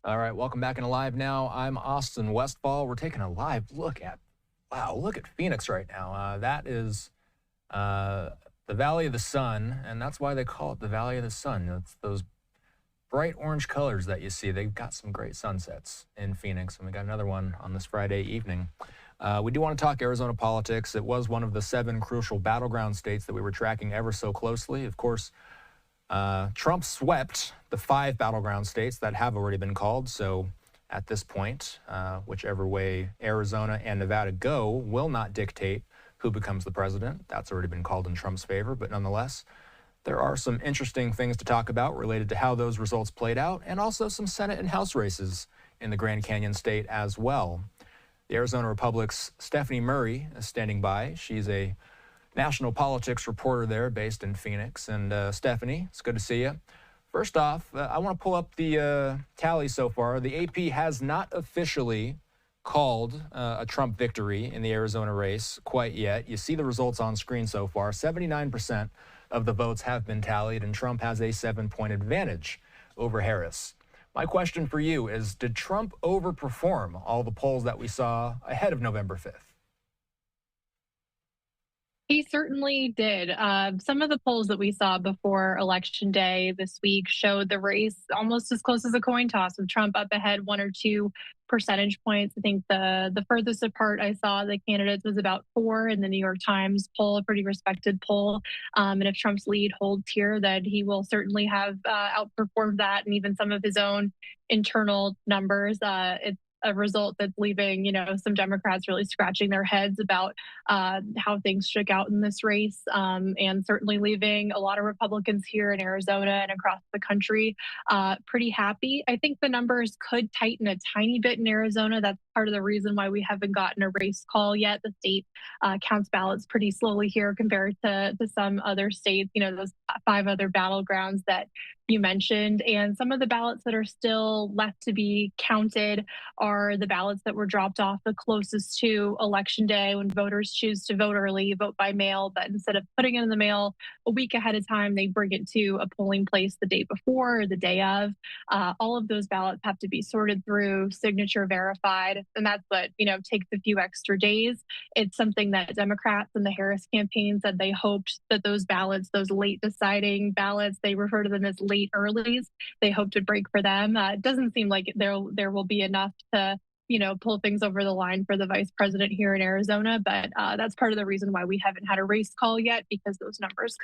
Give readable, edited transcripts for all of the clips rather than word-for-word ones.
All right, welcome back into Live Now. I'm Austin Westfall. We're taking a live look at, look at Phoenix right now. That is the Valley of the Sun, and that's why they call it the Valley of the Sun. It's those bright orange colors that you see. They've got some great sunsets in Phoenix, and we got another one on this Friday evening. We do want to talk Arizona politics. It was one of the 7 crucial battleground states that we were tracking ever so closely. Of course, Trump swept the 5 battleground states that have already been called. So at this point, whichever way Arizona and Nevada go will not dictate who becomes the president. That's already been called in Trump's favor. But nonetheless, there are some interesting things to talk about related to how those results played out, and also some Senate and House races in the Grand Canyon state as well. The Arizona Republic's Stephanie Murray is standing by. She's a national politics reporter there based in Phoenix. And Stephanie, it's good to see you. First off, I want to pull up the tally so far. The AP has not officially called a Trump victory in the Arizona race quite yet. You see the results on screen so far. 79% of the votes have been tallied, and Trump has a 7-point advantage over Harris. My question for you is, did Trump overperform all the polls that we saw ahead of November 5th? He certainly did. Some of the polls that we saw before Election Day this week showed the race almost as close as a coin toss, with Trump up ahead 1 or 2 percentage points. I think the furthest apart I saw the candidates was about 4 in the New York Times poll, a pretty respected poll. And if Trump's lead holds here, that he will certainly have outperformed that, and even some of his own internal numbers. It's a result that's leaving, some Democrats really scratching their heads about how things shook out in this race, and certainly leaving a lot of Republicans here in Arizona and across the country pretty happy. I think the numbers could tighten a tiny bit in Arizona. That's part of the reason why we haven't gotten a race call yet. The state counts ballots pretty slowly here compared to some other states, those 5 other battlegrounds that you mentioned. And some of the ballots that are still left to be counted are the ballots that were dropped off the closest to Election Day, when voters choose to vote early, vote by mail, but instead of putting it in the mail a week ahead of time, they bring it to a polling place the day before or the day of. All of those ballots have to be sorted through, signature verified, and that's what takes a few extra days. It's something that Democrats and the Harris campaign said they hoped that those ballots, those late deciding ballots, they refer to them as late earlies, they hope to break for them. It doesn't seem like there will be enough to pull things over the line for the vice president here in Arizona, but that's part of the reason why we haven't had a race call yet, because those numbers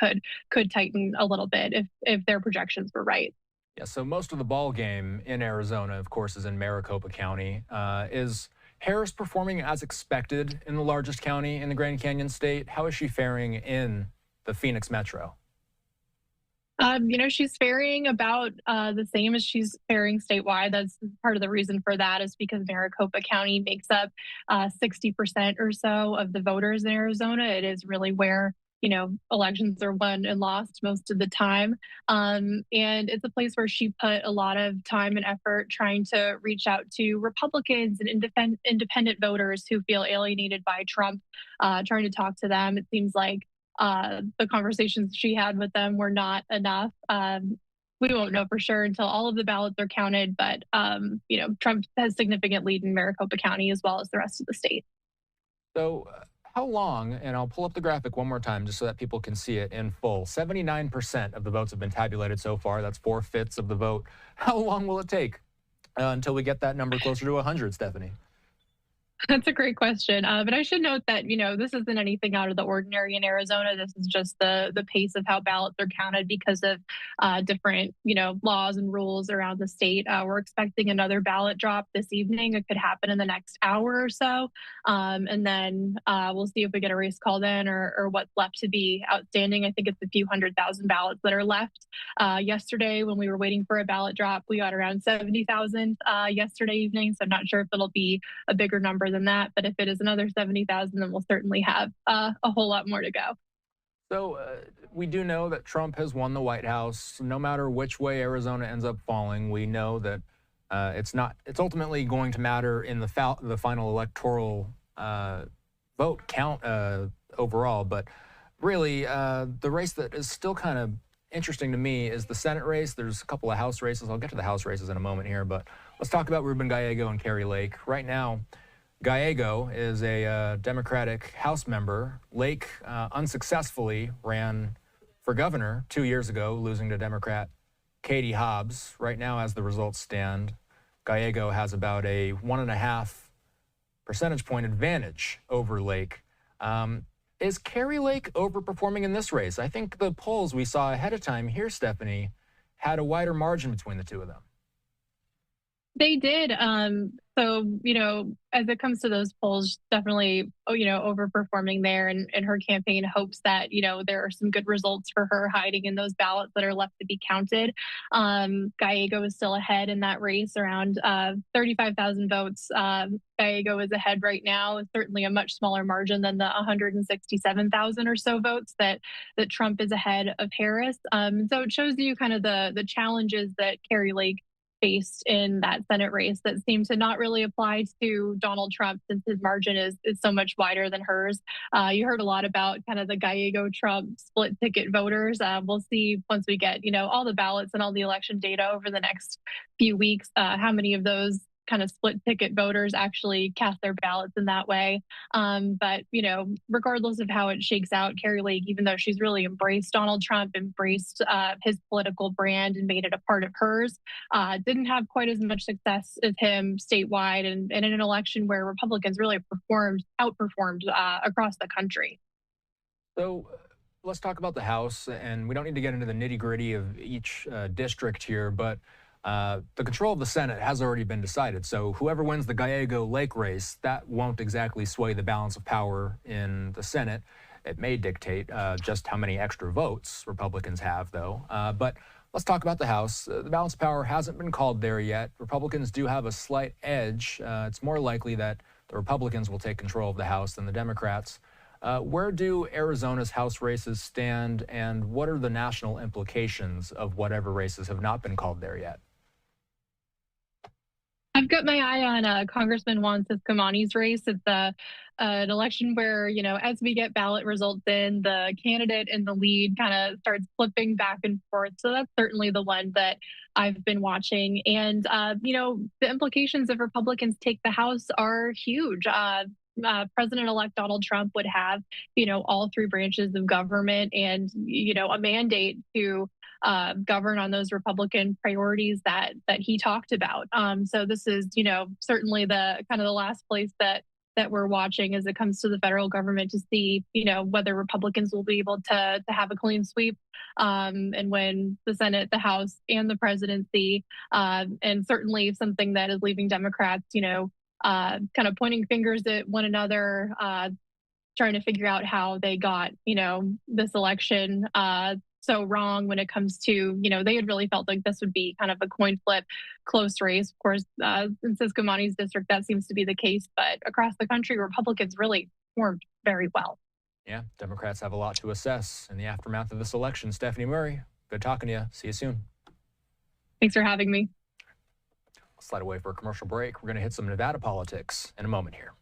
could tighten a little bit if their projections were right. Yeah, so most of the ball game in Arizona, of course, is in Maricopa County. Is Harris performing as expected in the largest county in the Grand Canyon state? How is she faring in the Phoenix metro? She's faring about the same as she's faring statewide. That's part of the reason for that, is because Maricopa County makes up 60% or so of the voters in Arizona. It is really where elections are won and lost most of the time. And it's a place where she put a lot of time and effort trying to reach out to Republicans and independent voters who feel alienated by Trump, trying to talk to them. It seems like the conversations she had with them were not enough. We won't know for sure until all of the ballots are counted, but Trump has significant lead in Maricopa County as well as the rest of the state. So how long, and I'll pull up the graphic one more time just so that people can see it in full, 79% of the votes have been tabulated so far. That's 4/5 of the vote. How long will it take until we get that number closer to 100, Stephanie? That's a great question. But I should note that, this isn't anything out of the ordinary in Arizona. This is just the pace of how ballots are counted because of different, laws and rules around the state. We're expecting another ballot drop this evening. It could happen in the next hour or so. And then we'll see if we get a race call then, or what's left to be outstanding. I think it's a few 100,000 ballots that are left. Yesterday, when we were waiting for a ballot drop, we got around 70,000 yesterday evening. So I'm not sure if it'll be a bigger number than that, but if it is another 70,000, then we'll certainly have a whole lot more to go. So we do know that Trump has won the White House. No matter which way Arizona ends up falling, we know that it's ultimately going to matter in the final electoral vote count overall. But really, the race that is still kind of interesting to me is the Senate race. There's a couple of House races. I'll get to the House races in a moment here, but let's talk about Ruben Gallego and Kari Lake. Right now, Gallego is a Democratic House member. Lake unsuccessfully ran for governor 2 years ago, losing to Democrat Katie Hobbs. Right now, as the results stand, Gallego has about a 1.5 percentage point advantage over Lake. Is Kari Lake overperforming in this race? I think the polls we saw ahead of time here, Stephanie, had a wider margin between the two of them. They did. So, as it comes to those polls, definitely, overperforming there. And her campaign hopes that, there are some good results for her hiding in those ballots that are left to be counted. Gallego is still ahead in that race, around 35,000 votes. Gallego is ahead right now. It's certainly a much smaller margin than the 167,000 or so votes that Trump is ahead of Harris. So it shows you kind of the challenges that Kari Lake faced in that Senate race that seem to not really apply to Donald Trump, since his margin is so much wider than hers. You heard a lot about kind of the Gallego-Trump split ticket voters. We'll see once we get, all the ballots and all the election data over the next few weeks, how many of those kind of split ticket voters actually cast their ballots in that way. But, regardless of how it shakes out, Kari Lake, even though she's really embraced Donald Trump, embraced his political brand and made it a part of hers, didn't have quite as much success as him statewide and in an election where Republicans really outperformed across the country. So let's talk about the House, and we don't need to get into the nitty gritty of each district here, but the control of the Senate has already been decided. So whoever wins the Gallego-Lake race, that won't exactly sway the balance of power in the Senate. It may dictate just how many extra votes Republicans have, though. But let's talk about the House. The balance of power hasn't been called there yet. Republicans do have a slight edge. It's more likely that the Republicans will take control of the House than the Democrats. Where do Arizona's House races stand, and what are the national implications of whatever races have not been called there yet? I've got my eye on Congressman Juan Ciscomani's race. It's an election where, as we get ballot results in, the candidate in the lead kind of starts flipping back and forth. So that's certainly the one that I've been watching. And, the implications if Republicans take the House are huge. President-elect Donald Trump would have, all three branches of government and, a mandate to govern on those Republican priorities that he talked about. So this is, certainly the kind of the last place that we're watching as it comes to the federal government to see, whether Republicans will be able to have a clean sweep and win the Senate, the House, and the presidency. And certainly something that is leaving Democrats, kind of pointing fingers at one another, trying to figure out how they got, this election so wrong when it comes to, they had really felt like this would be kind of a coin flip, close race. Of course, in Ciscomani's district, that seems to be the case. But across the country, Republicans really performed very well. Yeah, Democrats have a lot to assess in the aftermath of this election. Stephanie Murray, good talking to you. See you soon. Thanks for having me. Slide away for a commercial break. We're going to hit some Nevada politics in a moment here.